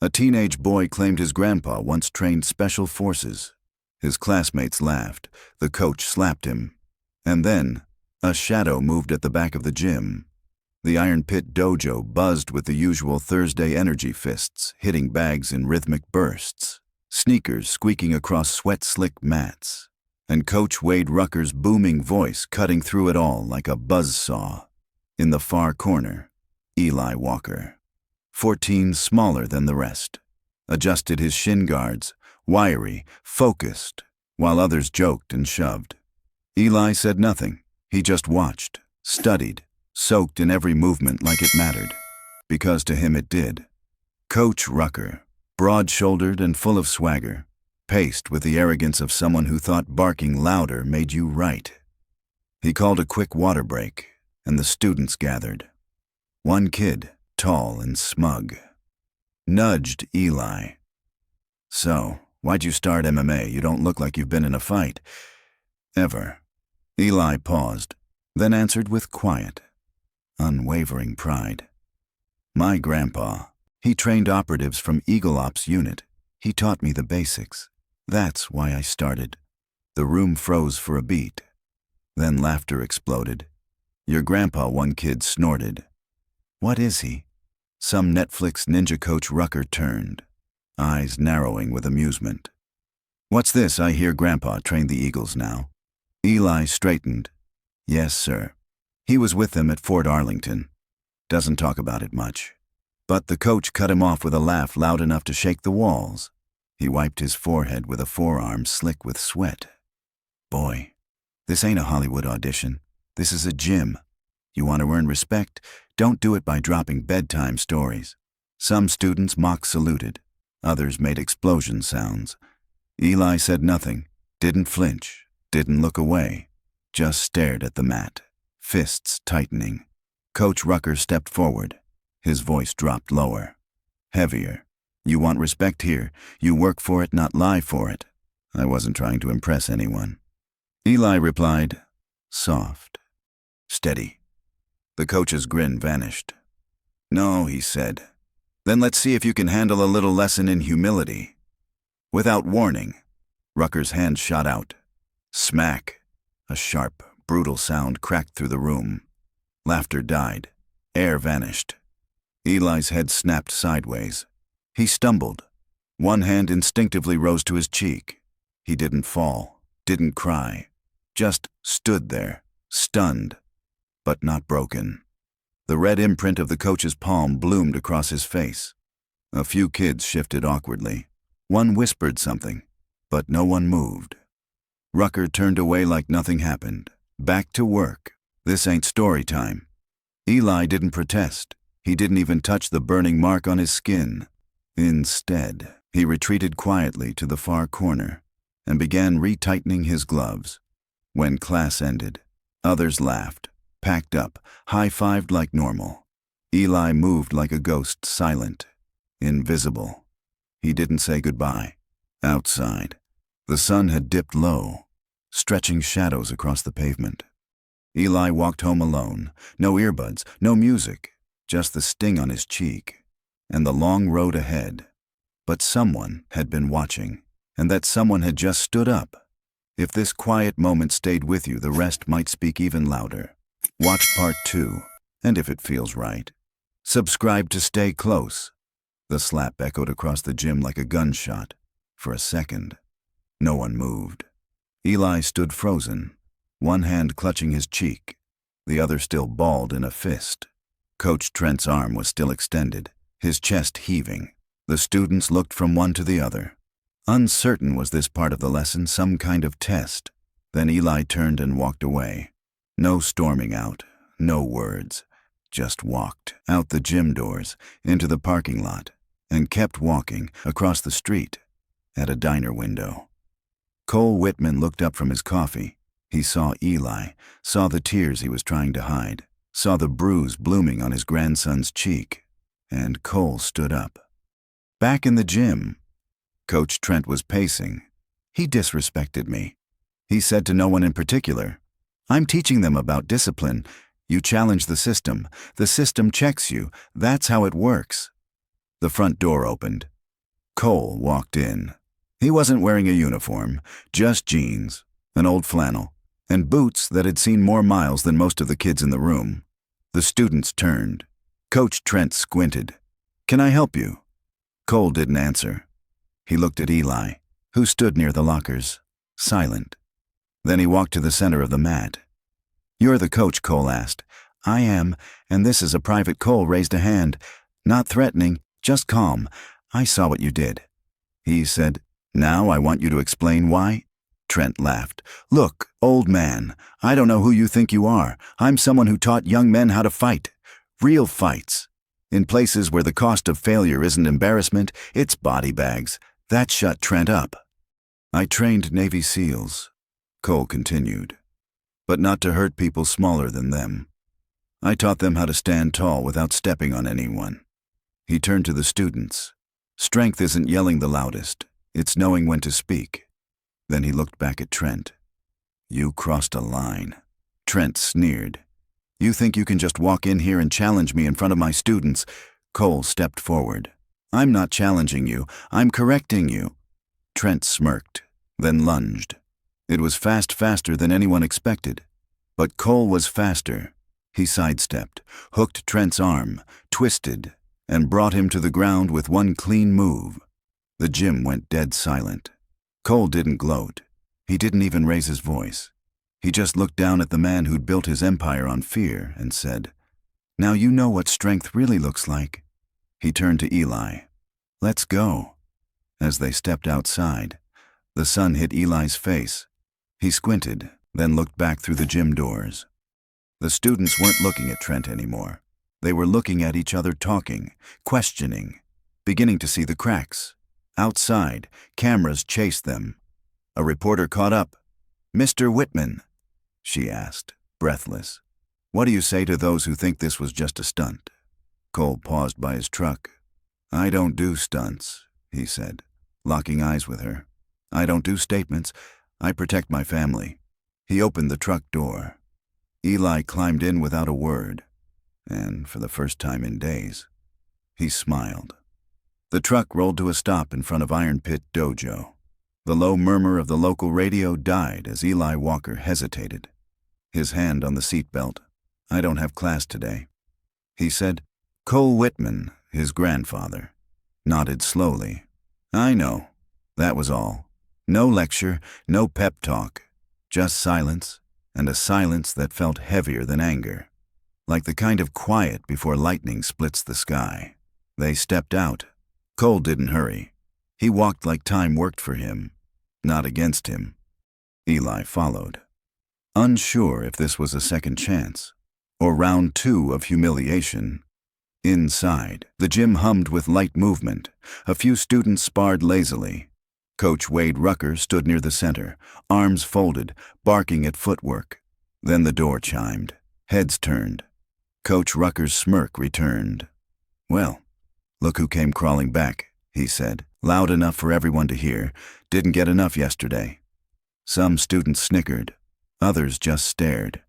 A teenage boy claimed his grandpa once trained special forces. His classmates laughed, the coach slapped him. And then, a shadow moved at the back of the gym. The Iron Pit dojo buzzed with the usual Thursday energy fists, hitting bags in rhythmic bursts, sneakers squeaking across sweat-slick mats, and Coach Wade Rucker's booming voice cutting through it all like a buzzsaw. In the far corner, Eli Walker, 14 smaller than the rest, adjusted his shin guards, wiry, focused, while others joked and shoved. Eli said nothing. He just watched, studied, soaked in every movement like it mattered, because to him it did. Coach Rucker, broad-shouldered and full of swagger, paced with the arrogance of someone who thought barking louder made you right. He called a quick water break, and the students gathered. One kid, tall and smug, nudged Eli. "So, why'd you start MMA? You don't look like you've been in a fight." "Ever." Eli paused, then answered with quiet, unwavering pride. "My grandpa, he trained operatives from Eagle Ops unit. He taught me the basics. That's why I started." The room froze for a beat. Then laughter exploded. "Your grandpa," one kid snorted. "What is he?" Some Netflix ninja Coach Rucker turned, eyes narrowing with amusement. "What's this? I hear Grandpa trained the Eagles now." Eli straightened. "Yes, sir. He was with them at Fort Arlington. Doesn't talk about it much." But the coach cut him off with a laugh loud enough to shake the walls. He wiped his forehead with a forearm slick with sweat. "Boy, this ain't a Hollywood audition. This is a gym. You want to earn respect? Don't do it by dropping bedtime stories." Some students mock saluted. Others made explosion sounds. Eli said nothing, didn't flinch, didn't look away, just stared at the mat, fists tightening. Coach Rucker stepped forward. His voice dropped lower, heavier. "You want respect here. You work for it, not lie for it." "I wasn't trying to impress anyone." Eli replied, soft, steady. The coach's grin vanished. "No," he said. "Then let's see if you can handle a little lesson in humility." Without warning, Rucker's hand shot out. Smack! A sharp, brutal sound cracked through the room. Laughter died. Air vanished. Eli's head snapped sideways. He stumbled. One hand instinctively rose to his cheek. He didn't fall, didn't cry, just stood there, stunned, but not broken. The red imprint of the coach's palm bloomed across his face. A few kids shifted awkwardly. One whispered something, but no one moved. Rucker turned away like nothing happened. Back to work. This ain't story time. Eli didn't protest. He didn't even touch the burning mark on his skin. Instead, he retreated quietly to the far corner and began retightening his gloves. When class ended, others laughed, packed up, high-fived like normal. Eli moved like a ghost, silent, invisible. He didn't say goodbye. Outside, the sun had dipped low, stretching shadows across the pavement. Eli walked home alone, no earbuds, no music, just the sting on his cheek, and the long road ahead. But someone had been watching, and that someone had just stood up. If this quiet moment stayed with you, the rest might speak even louder. Watch part 2, and if it feels right, subscribe to stay close. The slap echoed across the gym like a gunshot. For a second, no one moved. Eli stood frozen, one hand clutching his cheek, the other still balled in a fist. Coach Trent's arm was still extended, his chest heaving. The students looked from one to the other. Uncertain was this part of the lesson some kind of test. Then Eli turned and walked away. No storming out, no words, just walked out the gym doors, into the parking lot, and kept walking across the street, at a diner window. Cole Whitman looked up from his coffee. He saw Eli, saw the tears he was trying to hide, saw the bruise blooming on his grandson's cheek, and Cole stood up. Back in the gym, Coach Trent was pacing. He disrespected me. He said to no one in particular, "I'm teaching them about discipline. You challenge the system checks you. That's how it works." The front door opened. Cole walked in. He wasn't wearing a uniform, just jeans, an old flannel, and boots that had seen more miles than most of the kids in the room. The students turned. Coach Trent squinted. "Can I help you?" Cole didn't answer. He looked at Eli, who stood near the lockers, silent. Then he walked to the center of the mat. "You're the coach?" Cole asked. "I am, and this is a private." Cole raised a hand. "Not threatening, just calm. I saw what you did." He said, "Now I want you to explain why." Trent laughed. "Look, old man, I don't know who you think you are. I'm someone who taught young men how to fight. Real fights. In places where the cost of failure isn't embarrassment, it's body bags." That shut Trent up. "I trained Navy SEALs," Cole continued, "but not to hurt people smaller than them. I taught them how to stand tall without stepping on anyone." He turned to the students. "Strength isn't yelling the loudest. It's knowing when to speak." Then he looked back at Trent. "You crossed a line." Trent sneered. "You think you can just walk in here and challenge me in front of my students?" Cole stepped forward. "I'm not challenging you. I'm correcting you." Trent smirked, then lunged. It was faster than anyone expected. But Cole was faster. He sidestepped, hooked Trent's arm, twisted, and brought him to the ground with one clean move. The gym went dead silent. Cole didn't gloat. He didn't even raise his voice. He just looked down at the man who'd built his empire on fear and said, "Now you know what strength really looks like." He turned to Eli. "Let's go." As they stepped outside, the sun hit Eli's face. He squinted, then looked back through the gym doors. The students weren't looking at Trent anymore. They were looking at each other, talking, questioning, beginning to see the cracks. Outside, cameras chased them. A reporter caught up. "Mr. Whitman," she asked, breathless, "what do you say to those who think this was just a stunt?" Cole paused by his truck. "I don't do stunts," he said, locking eyes with her. "I don't do statements. I protect my family." He opened the truck door. Eli climbed in without a word, and for the first time in days, he smiled. The truck rolled to a stop in front of Iron Pit Dojo. The low murmur of the local radio died as Eli Walker hesitated, his hand on the seatbelt. "I don't have class today," he said. Cole Whitman, his grandfather, nodded slowly. "I know." That was all. No lecture, no pep talk, just silence, and a silence that felt heavier than anger, like the kind of quiet before lightning splits the sky. They stepped out. Cole didn't hurry. He walked like time worked for him, not against him. Eli followed, unsure if this was a second chance, or round 2 of humiliation. Inside, the gym hummed with light movement. A few students sparred lazily. Coach Wade Rucker stood near the center, arms folded, barking at footwork. Then the door chimed. Heads turned. Coach Rucker's smirk returned. "Well, look who came crawling back," he said, loud enough for everyone to hear. "Didn't get enough yesterday." Some students snickered. Others just stared.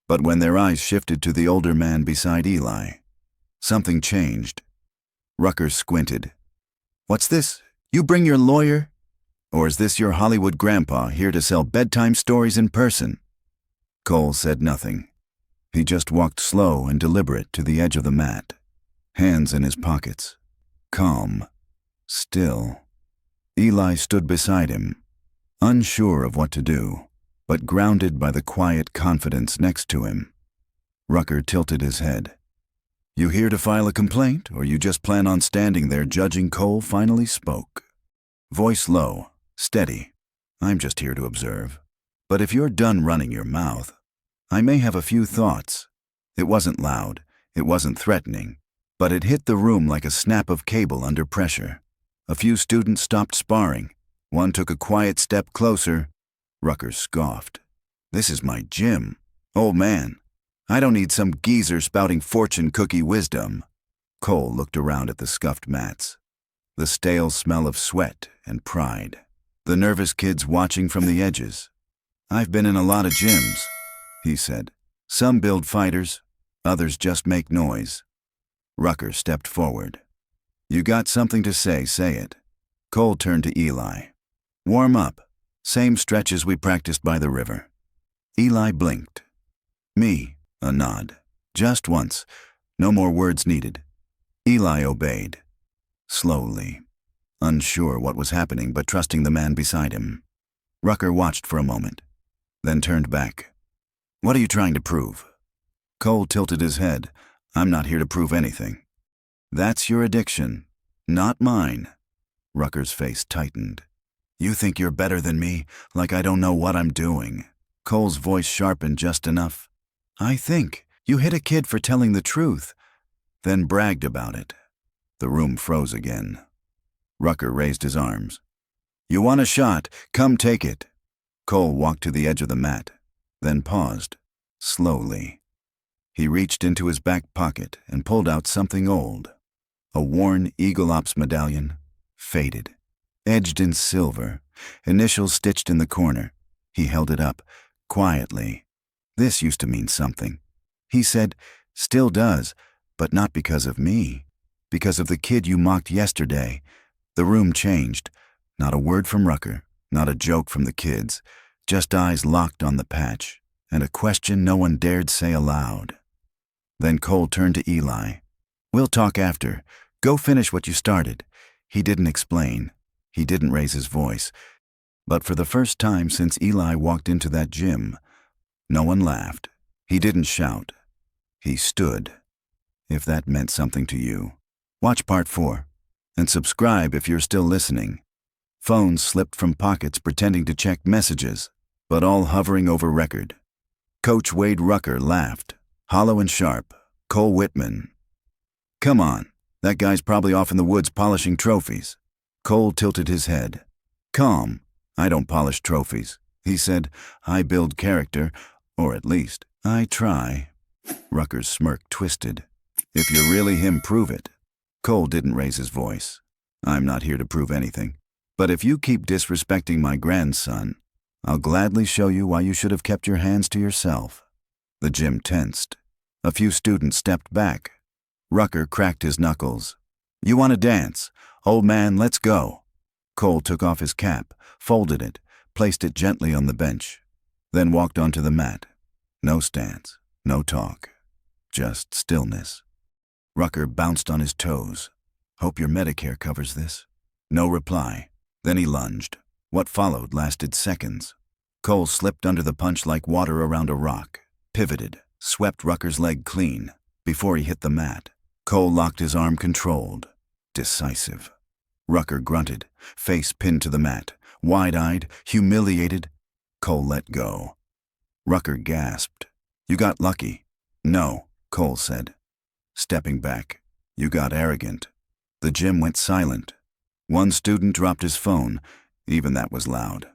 But when their eyes shifted to the older man beside Eli, something changed. Rucker squinted. "What's this? You bring your lawyer? Or is this your Hollywood grandpa here to sell bedtime stories in person?" Cole said nothing. He just walked slow and deliberate to the edge of the mat, hands in his pockets. Calm. Still. Eli stood beside him, unsure of what to do, but grounded by the quiet confidence next to him. Rucker tilted his head. "You here to file a complaint, or you just plan on standing there judging?" Cole finally spoke. Voice low, steady. "I'm just here to observe. But if you're done running your mouth, I may have a few thoughts." It wasn't loud, it wasn't threatening, but it hit the room like a snap of cable under pressure. A few students stopped sparring. One took a quiet step closer. Rucker scoffed. "This is my gym. Old man, I don't need some geezer spouting fortune cookie wisdom." Cole looked around at the scuffed mats, the stale smell of sweat and pride, the nervous kids watching from the edges. "I've been in a lot of gyms," he said. "Some build fighters, others just make noise." Rucker stepped forward. "You got something to say it." Cole turned to Eli. Warm up. Same stretches we practiced by the river. Eli blinked. Me, a nod. Just once. No more words needed. Eli obeyed. Slowly. Unsure what was happening but trusting the man beside him. Rucker watched for a moment, then turned back. What are you trying to prove? Cole tilted his head. I'm not here to prove anything. That's your addiction, not mine. Rucker's face tightened. You think you're better than me, like I don't know what I'm doing. Cole's voice sharpened just enough. I think you hit a kid for telling the truth, then bragged about it. The room froze again. Rucker raised his arms. You want a shot? Come take it. Cole walked to the edge of the mat, then paused, slowly. He reached into his back pocket and pulled out something old. A worn Eagle Ops medallion, faded, edged in silver, initials stitched in the corner. He held it up, quietly. This used to mean something. He said, still does, but not because of me. Because of the kid you mocked yesterday. The room changed. Not a word from Rucker, not a joke from the kids, just eyes locked on the patch, and a question no one dared say aloud. Then Cole turned to Eli. We'll talk after. Go finish what you started. He didn't explain. He didn't raise his voice. But for the first time since Eli walked into that gym, no one laughed. He didn't shout. He stood. If that meant something to you. Watch part 4. And subscribe if you're still listening. Phones slipped from pockets pretending to check messages, but all hovering over record. Coach Wade Rucker laughed, hollow and sharp. Cole Whitman. Come on, that guy's probably off in the woods polishing trophies. Cole tilted his head. Calm. I don't polish trophies. He said, I build character, or at least, I try. Rucker's smirk twisted. If you're really him, prove it. Cole didn't raise his voice. I'm not here to prove anything. But if you keep disrespecting my grandson, I'll gladly show you why you should have kept your hands to yourself. The gym tensed. A few students stepped back. Rucker cracked his knuckles. You want to dance? Old man, let's go. Cole took off his cap, folded it, placed it gently on the bench, then walked onto the mat. No stance, no talk, just stillness. Rucker bounced on his toes. Hope your Medicare covers this. No reply. Then he lunged. What followed lasted seconds. Cole slipped under the punch like water around a rock, pivoted, swept Rucker's leg clean. Before he hit the mat, Cole locked his arm controlled, decisive. Rucker grunted, face pinned to the mat, wide-eyed, humiliated. Cole let go. Rucker gasped. You got lucky. No, Cole said. Stepping back, you got arrogant. The gym went silent. One student dropped his phone. Even that was loud.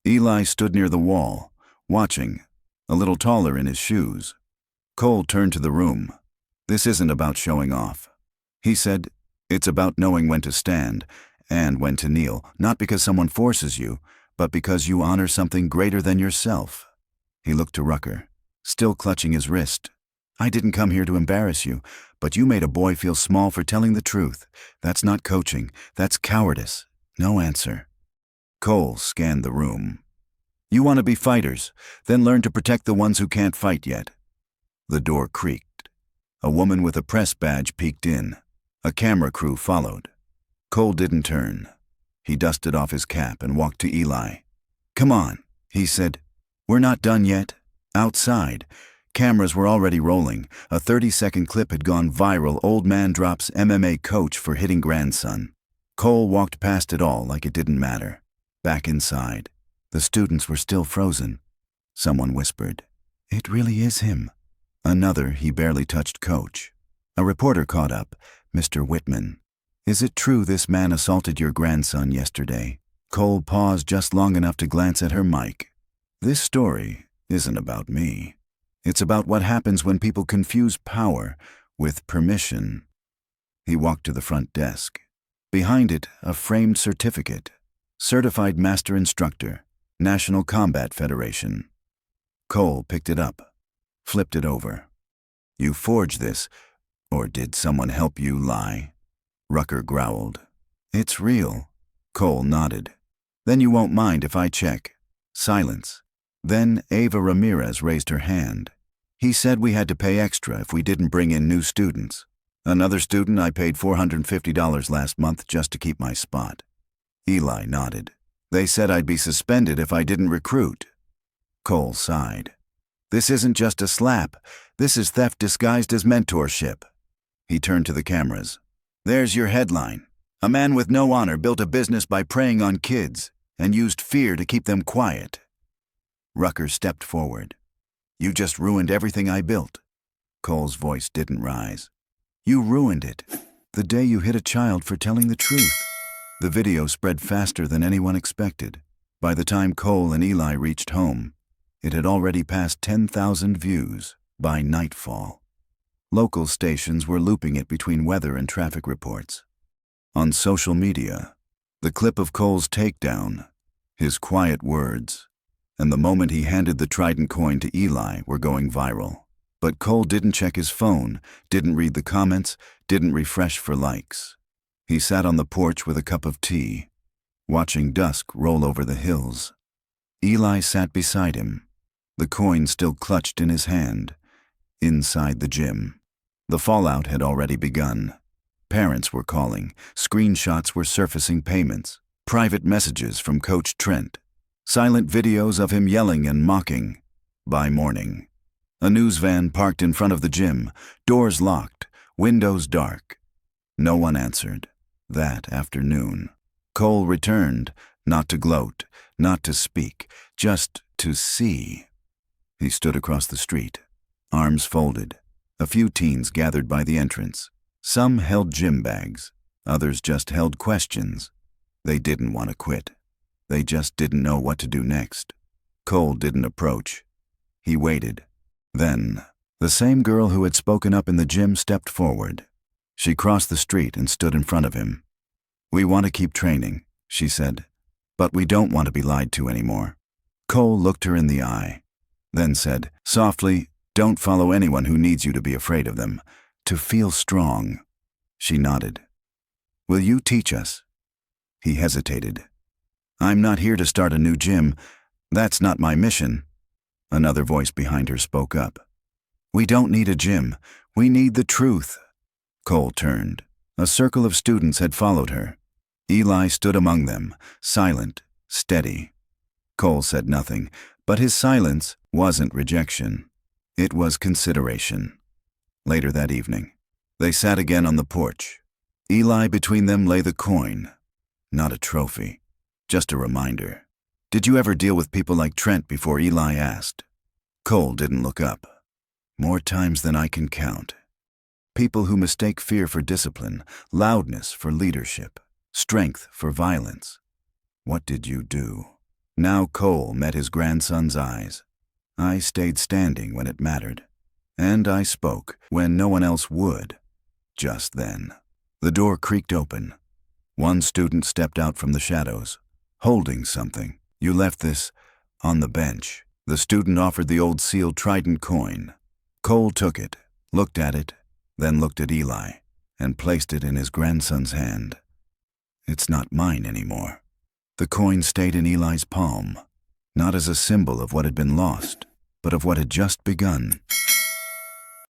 Eli stood near the wall, watching, a little taller in his shoes. Cole turned to the room. This isn't about showing off. He said, it's about knowing when to stand and when to kneel, not because someone forces you, but because you honor something greater than yourself. He looked to Rucker, still clutching his wrist. I didn't come here to embarrass you, but you made a boy feel small for telling the truth. That's not coaching. That's cowardice. No answer. Cole scanned the room. You want to be fighters, then learn to protect the ones who can't fight yet. The door creaked. A woman with a press badge peeked in. A camera crew followed. Cole didn't turn. He dusted off his cap and walked to Eli. Come on, he said. We're not done yet. Outside. Cameras were already rolling. A 30-second clip had gone viral. Old man drops MMA coach for hitting grandson. Cole walked past it all like it didn't matter. Back inside. The students were still frozen. Someone whispered, It really is him. Another, he barely touched coach. A reporter caught up, Mr. Whitman. Is it true this man assaulted your grandson yesterday? Cole paused just long enough to glance at her mic. This story isn't about me. It's about what happens when people confuse power with permission. He walked to the front desk. Behind it, a framed certificate. Certified Master Instructor, National Combat Federation. Cole picked it up, flipped it over. You forged this, or did someone help you lie? Rucker growled. It's real. Cole nodded. Then you won't mind if I check. Silence. Then Ava Ramirez raised her hand. He said we had to pay extra if we didn't bring in new students. Another student I paid $450 last month just to keep my spot. Eli nodded. They said I'd be suspended if I didn't recruit. Cole sighed. This isn't just a slap. This is theft disguised as mentorship. He turned to the cameras. There's your headline. A man with no honor built a business by preying on kids and used fear to keep them quiet. Rucker stepped forward. You just ruined everything I built. Cole's voice didn't rise. You ruined it. The day you hit a child for telling the truth. The video spread faster than anyone expected. By the time Cole and Eli reached home, it had already passed 10,000 views by nightfall. Local stations were looping it between weather and traffic reports. On social media, the clip of Cole's takedown, his quiet words, and the moment he handed the Trident coin to Eli were going viral. But Cole didn't check his phone, didn't read the comments, didn't refresh for likes. He sat on the porch with a cup of tea, watching dusk roll over the hills. Eli sat beside him, the coin still clutched in his hand, inside the gym. The fallout had already begun. Parents were calling, screenshots were surfacing payments, private messages from Coach Trent, silent videos of him yelling and mocking. By morning, a news van parked in front of the gym, doors locked, windows dark. No one answered. That afternoon, Cole returned, not to gloat, not to speak, just to see. He stood across the street, arms folded. A few teens gathered by the entrance. Some held gym bags, others just held questions. They didn't want to quit. They just didn't know what to do next. Cole didn't approach. He waited. Then, the same girl who had spoken up in the gym stepped forward. She crossed the street and stood in front of him. We want to keep training, she said, but we don't want to be lied to anymore. Cole looked her in the eye, then said, softly, don't follow anyone who needs you to be afraid of them, to feel strong. She nodded. Will you teach us? He hesitated. I'm not here to start a new gym. That's not my mission. Another voice behind her spoke up. We don't need a gym. We need the truth. Cole turned. A circle of students had followed her. Eli stood among them, silent, steady. Cole said nothing, but his silence wasn't rejection. It was consideration. Later that evening, they sat again on the porch. Eli between them lay the coin. Not a trophy, just a reminder. Did you ever deal with people like Trent before? Eli asked. Cole didn't look up. More times than I can count. People who mistake fear for discipline, loudness for leadership, strength for violence. What did you do? Now Cole met his grandson's eyes. I stayed standing when it mattered. And I spoke when no one else would. Just then, the door creaked open. One student stepped out from the shadows, holding something. You left this on the bench. The student offered the old sealed Trident coin. Cole took it, looked at it, then looked at Eli, and placed it in his grandson's hand. It's not mine anymore. The coin stayed in Eli's palm, not as a symbol of what had been lost, but of what had just begun.